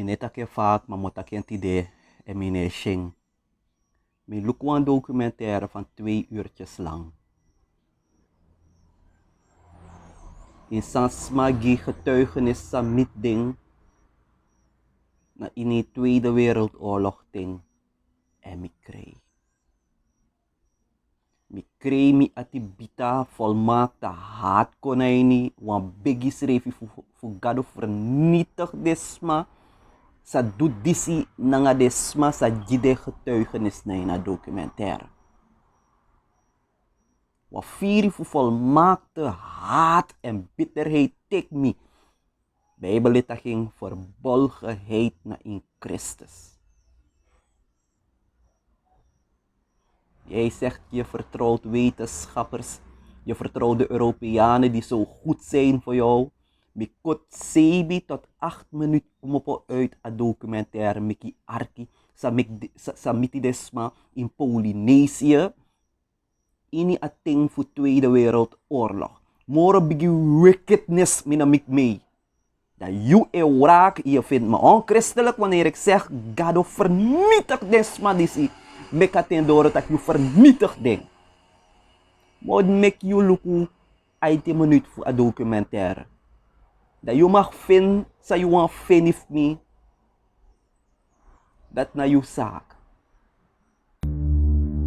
Mineta ke vaak, maar moet ik een idee en mijn shing. Mijn lukwan documentaire van 2 uurtjes lang. In Sansmagi getuigenis sa meeting na in de Tweede Wereldoorlog ding en mi kreeg. Mi kreeg mi atibita volmaakte haatkonijni, wan begi schreef voor gado vernietig desma, sa doet disi nanga desma sa jide getuigenis na in a documentaire. Wat vier voor volmaakte haat en bitterheid tek me. Bijbelitaging verbolgenheid naar in Christus. Jij zegt je vertrouwt wetenschappers, je vertrouwt de Europeanen die zo goed zijn voor jou. Je kunt 7 tot 8 minuten om uit een documentaire met arki, samiti desma in Polynesië. Ini ating voor Tweede Wereldoorlog. Moro bigi wickedness minamik mee. Dat je wraak, je vindt me onchristelijk wanneer ik zeg, Gado vernietig desma disi. Meka ten door dat je vernietig ding. Moet mek je luku 18 minuten voor een documentaire. Dat je mag vinden, sa je want vinden me. Dat na je zaak.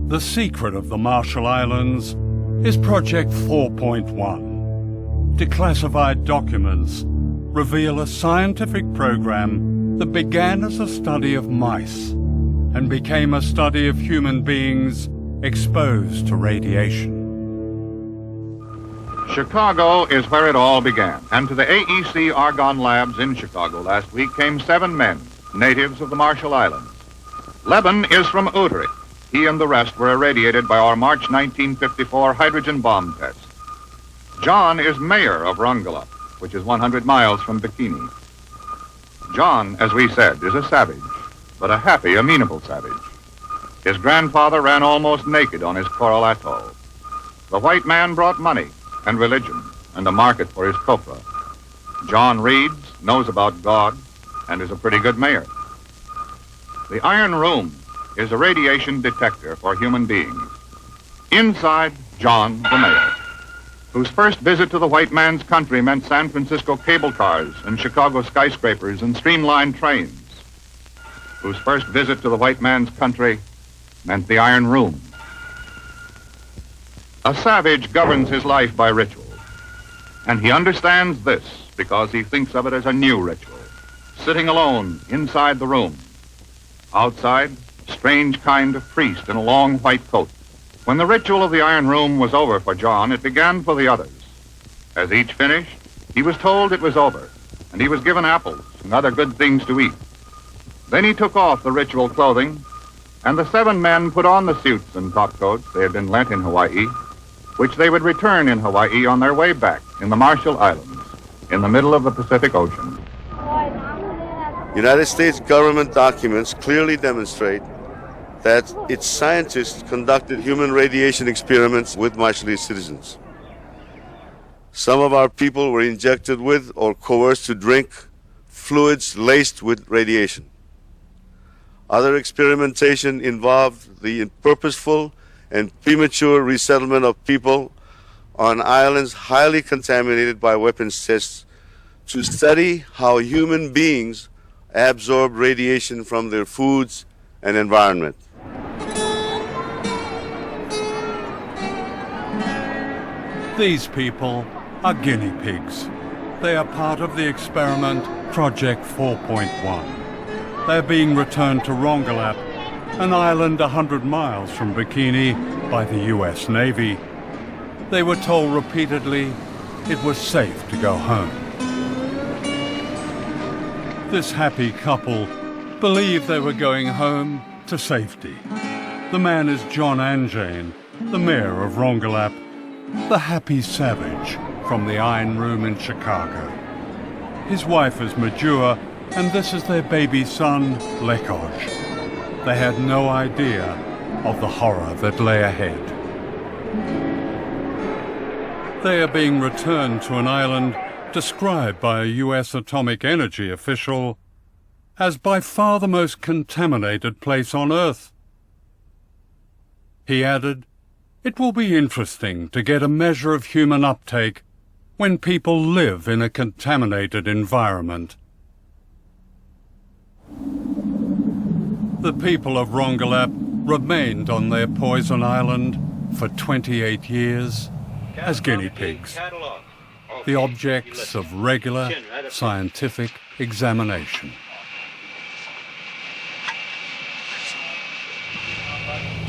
The secret of the Marshall Islands is Project 4.1. Declassified documents reveal a scientific program that began as a study of mice and became a study of human beings exposed to radiation. Chicago is where it all began, and to the AEC Argonne Labs in Chicago last week came 7 men, natives of the Marshall Islands. Leben is from Utrecht. He and the rest were irradiated by our March 1954 hydrogen bomb test. John is mayor of Rongelap, which is 100 miles from Bikini. John, as we said, is a savage, but a happy, amenable savage. His grandfather ran almost naked on his coral atoll. The white man brought money and religion and a market for his copra. John reads, knows about God, and is a pretty good mayor. The Iron Room is a radiation detector for human beings. Inside, John, the mayor, whose first visit to the white man's country meant San Francisco cable cars and Chicago skyscrapers and streamlined trains, whose first visit to the white man's country meant the Iron Room. A savage governs his life by ritual, and he understands this because he thinks of it as a new ritual, sitting alone inside the room. Outside, strange kind of priest in a long white coat. When the ritual of the Iron Room was over for John, it began for the others. As each finished, he was told it was over, and he was given apples and other good things to eat. Then he took off the ritual clothing, and the 7 men put on the suits and topcoats they had been lent in Hawaii, which they would return in Hawaii on their way back in the Marshall Islands, in the middle of the Pacific Ocean. United States government documents clearly demonstrate that its scientists conducted human radiation experiments with Marshallese citizens. Some of our people were injected with or coerced to drink fluids laced with radiation. Other experimentation involved the purposeful and premature resettlement of people on islands highly contaminated by weapons tests to study how human beings absorb radiation from their foods and environment. These people are guinea pigs. They are part of the experiment Project 4.1. They're being returned to Rongelap, an island 100 miles from Bikini, by the US Navy. They were told repeatedly it was safe to go home. This happy couple believed they were going home to safety. The man is John and Jane, the mayor of Rongelap, the happy savage from the Iron Room in Chicago. His wife is Majua, and this is their baby son, Lekoj. They had no idea of the horror that lay ahead. They are being returned to an island described by a US atomic energy official as by far the most contaminated place on Earth. He added, "It will be interesting to get a measure of human uptake when people live in a contaminated environment." The people of Rongelap remained on their poison island for 28 years as guinea pigs, the objects of regular scientific examination.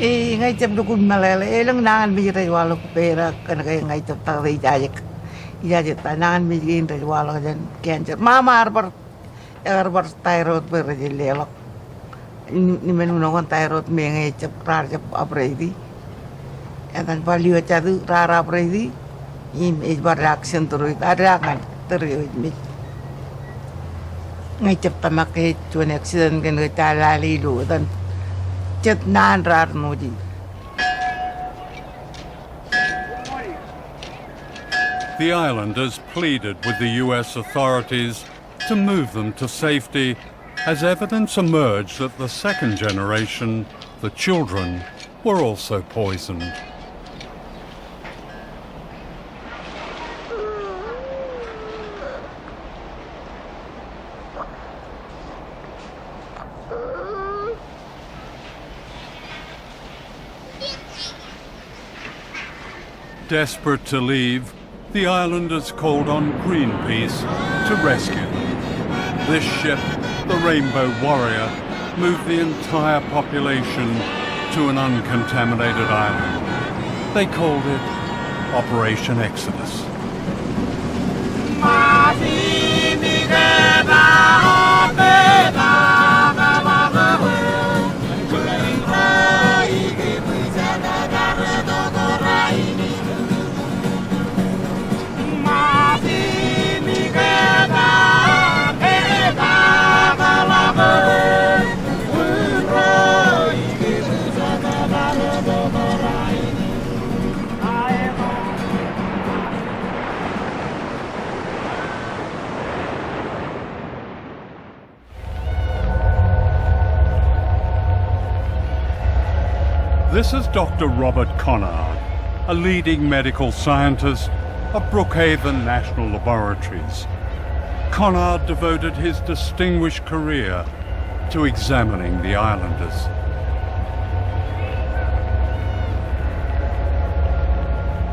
Ngay chậm được cùng malele lang nangan mi ray walo ko pera kana kay ngay chậm ta ray jajak ta nangan mi gin ray walo jan cancer mama arbar thyroid per lelok ni menu nongon thyroid me ngay chậm rar chậm apredi dan value chadu rara apredi im bar reaction turu adakan turu mi ngay chậm ta makai chuan accident kan ta lali lu dan chet nan rar noji. The islanders pleaded with the US authorities to move them to safety as evidence emerged that the second generation, the children, were also poisoned. Desperate to leave, the islanders called on Greenpeace to rescue them. This ship, the Rainbow Warrior, moved the entire population to an uncontaminated island. They called it Operation Exodus. This is Dr. Robert Conard, a leading medical scientist of Brookhaven National Laboratories. Conard devoted his distinguished career to examining the islanders.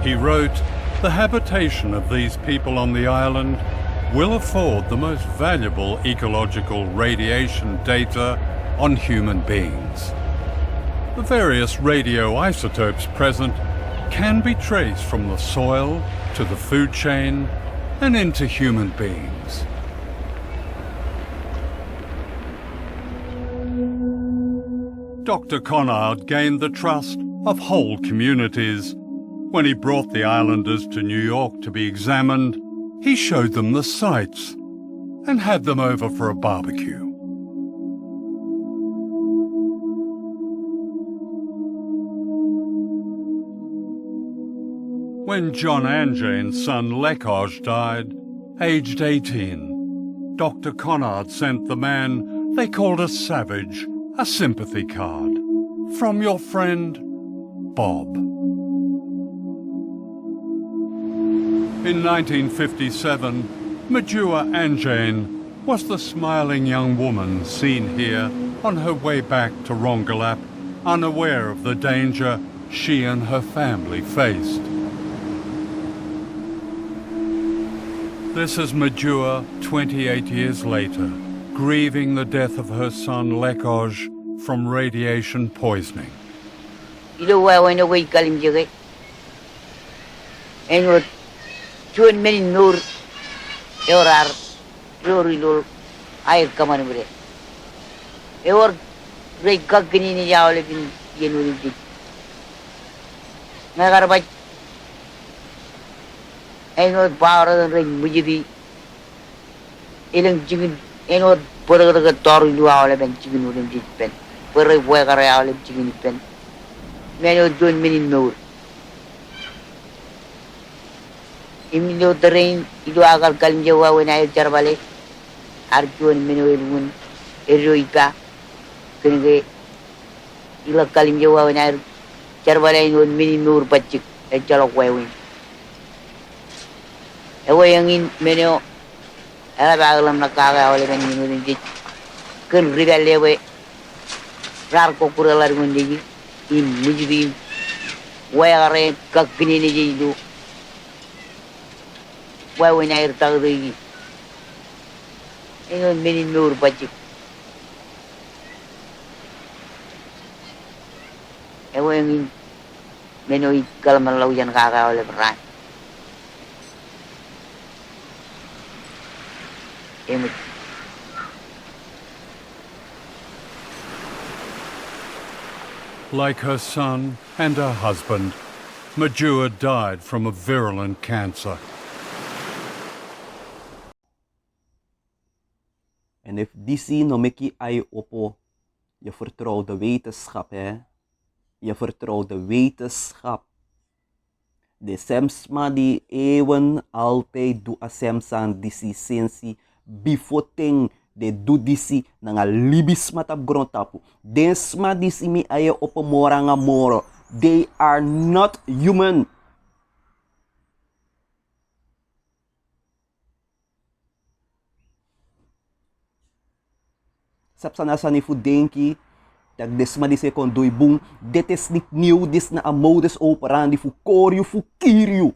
He wrote, "The habitation of these people on the island will afford the most valuable ecological radiation data on human beings. The various radioisotopes present can be traced from the soil to the food chain and into human beings." Dr. Conard gained the trust of whole communities. When he brought the islanders to New York to be examined, he showed them the sights and had them over for a barbecue. When John Anjane's son Lekoj died, aged 18, Dr. Conard sent the man they called a savage a sympathy card from your friend, Bob. In 1957, Majua Anjane was the smiling young woman seen here on her way back to Rongelap, unaware of the danger she and her family faced. This is Majua 28 years later, grieving the death of her son Lekoj from radiation poisoning. Chuan many nur eurar rurilul air kamanure. Ever break gagini yaole bin yenuri. Nagarbai eno power ring mujidi ilang jigin eno puraga toru yaole ben jigin urim pen. Pura wegara yaole jigin pen. Meno doing many nur. Imino terrain itu agar kalim jawa when I jarbale arjuan minuun Eroipa. Kunnen we ila kalim jawa na charwalay nun minimur pachik e chalok wewin. Ewa yang in menyo ala bagalam nakaga oleh menyuruh dit. Kun ribelle we rar ko kuralar ngundi in mujibin wayare kakini ni jidu wewin air tagdi. Ingon minimur pachik. Ewa yang in menyo kalaman laujan kaga oleh beran. Emot. Like her son and her husband, Majua died from a virulent cancer. En if disi no meki ai opo, je vertrouwt de wetenschap, hè. Je vertrouwt de wetenschap. De semsma die eeuwen altijd doe asemsan disi sensi bifoting de do disi nanga libisma tap grond tapu. Densma disi mi aye opo moranga moro. They are not human. Sapsana sani fu denki dat desma disi kon doi boom. Dit is niet nieuw, dit na a modus operandi fu koryu fu kiryu.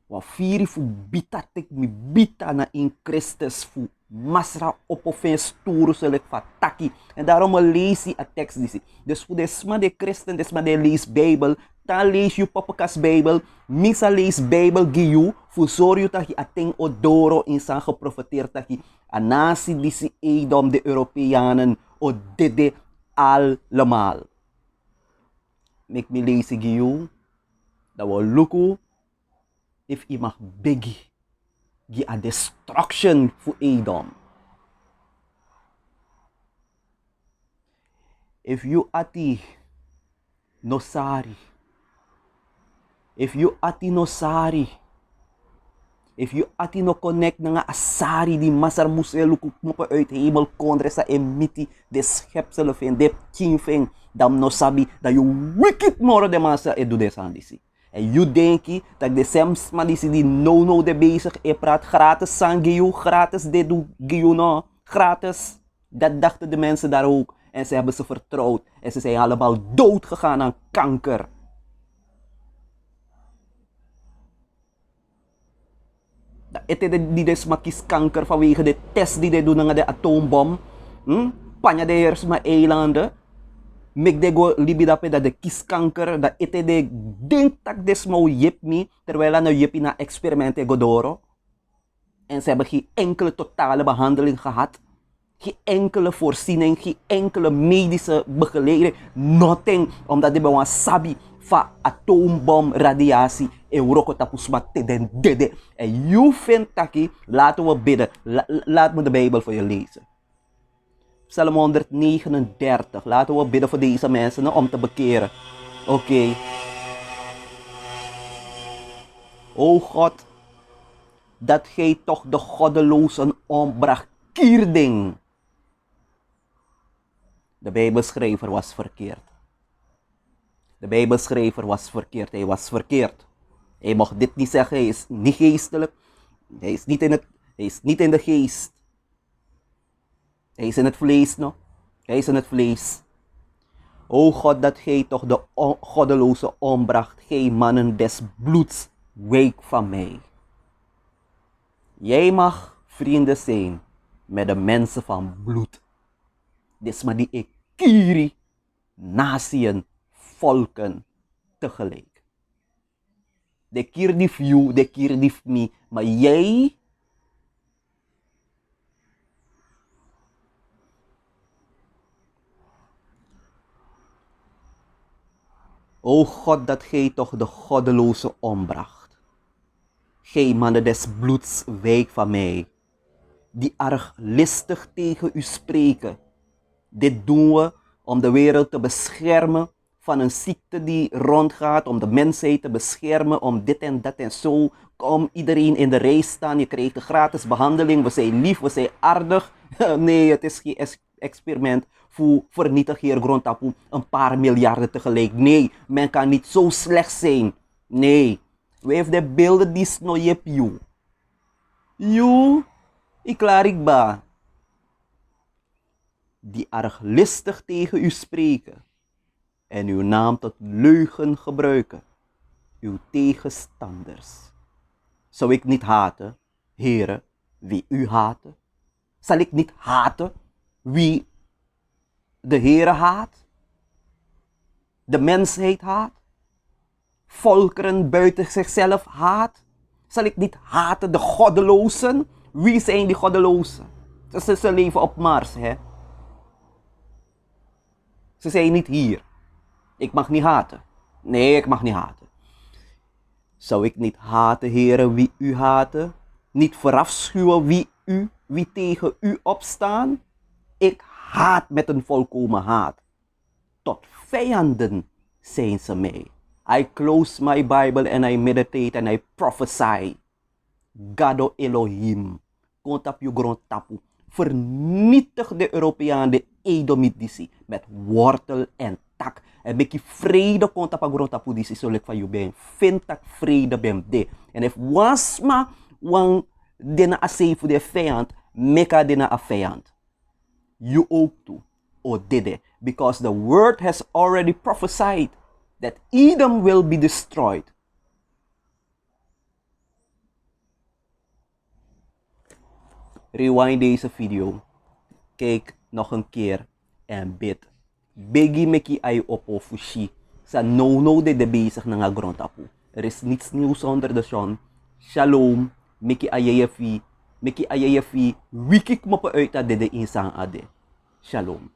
Wa firi fu bita tek mi bita na in Christus fu masra opofen sturu selek fa taki. En daarom lees je a tekst disi. Dus fu desma de christen, desma de lees Bijbel, ta lees je papakas Bijbel, misa lees Bijbel giyu, fu soryu taki ateng odoro in san geprofeteerd taki. A nasi disi Edom de Europeanen o dede allemaal. Mek mi lees giyu, da wa luku, if je mag biggie, je a destruction voor Edom. If you ati nosari, if you ati nosari, if you ati no connect na nga asari di masar muselu kukmopa uit hemel kondre sa emiti de schepselen van de kinfeng dam no sabi da you wicked moro de masa edu de sandisi. En je denkt dat de semsma die no de bezig is, praat gratis sangiu, gratis dit doe giu no, gratis. Dat dachten de mensen daar ook. En ze hebben ze vertrouwd. En ze zijn allemaal dood gegaan aan kanker. Het is die desma kies kanker vanwege de test die ze doen aan de atoombom. Panja de heersma eilanden. Mek de go libidape dat de kieskanker, dat ete de denk tak desmo jip mi, terwijl aan jipi na experimenten godoro. En ze hebben geen enkele totale behandeling gehad. Geen enkele voorziening, geen enkele medische begeleiding. Nothing, omdat de bewan sabi van atoombom radiatie. En roko tapusma te den dede. En you vindt taki, laten we bidden. Laat me de Bijbel voor je lezen. Psalm 139. Laten we bidden voor deze mensen om te bekeren. Oké. O God, dat gij toch de goddelozen ombracht. Kierding. De Bijbelschrijver was verkeerd. De Bijbelschrijver was verkeerd. Hij was verkeerd. Hij mocht dit niet zeggen. Hij is niet geestelijk. Hij is niet in de geest. Hij is in het vlees, no? Hij is in het vlees. O God, dat gij toch de goddeloze ombracht, gij mannen des bloeds, week van mij. Jij mag vrienden zijn met de mensen van bloed. Dit maar die ik kiri, natieën, volken, tegelijk. De kirdif you, de kirdif me, maar jij... O God, dat gij toch de goddeloze ombracht. Gij mannen des bloeds, wijk van mij, die erg listig tegen u spreken. Dit doen we om de wereld te beschermen van een ziekte die rondgaat, om de mensheid te beschermen, om dit en dat en zo. Kom iedereen in de rij staan. Je krijgt een gratis behandeling. We zijn lief, we zijn aardig. Nee, het is geen experiment. Voor vernietig hier grondtapu een paar miljarden tegelijk. Nee, men kan niet zo slecht zijn. Nee. We hebben de beelden die snoeien you. You, ik klaar ik ba. Die arglistig tegen u spreken. En uw naam tot leugen gebruiken. Uw tegenstanders. Zou ik niet haten, heren, wie u haten? Zal ik niet haten wie de Heere haat? De mensheid haat? Volkeren buiten zichzelf haat? Zal ik niet haten de goddelozen? Wie zijn die goddelozen? Ze leven op Mars, hè? Ze zijn niet hier. Ik mag niet haten. Nee, ik mag niet haten. Zou ik niet haten, heren, wie u haten? Niet verafschuwen wie tegen u opstaan? Ik haat met een volkomen haat. Tot vijanden zijn ze mij. I close my Bible and I meditate and I prophesy. Gado Elohim. Kontap je grond tapu. Vernietig de Europeaan, de Edomitici, met wortel en tak. En make je vrede kontap je grond tapu disi zo lek van je ben. Vind dat vrede ben de. En if wasma wang dena asay voor de vijand, meka dena a vijand. You ook toe, o dede, because the word has already prophesied that Edom will be destroyed. Rewind deze video, kijk nog een keer en bid. Begi meki ay opo fushi, sa no de bezig na nga grondapu. Er is niets nieuws onder de zon. Shalom, meki ayayafi, wikik mo pa uit dat de insang ade. Shalom.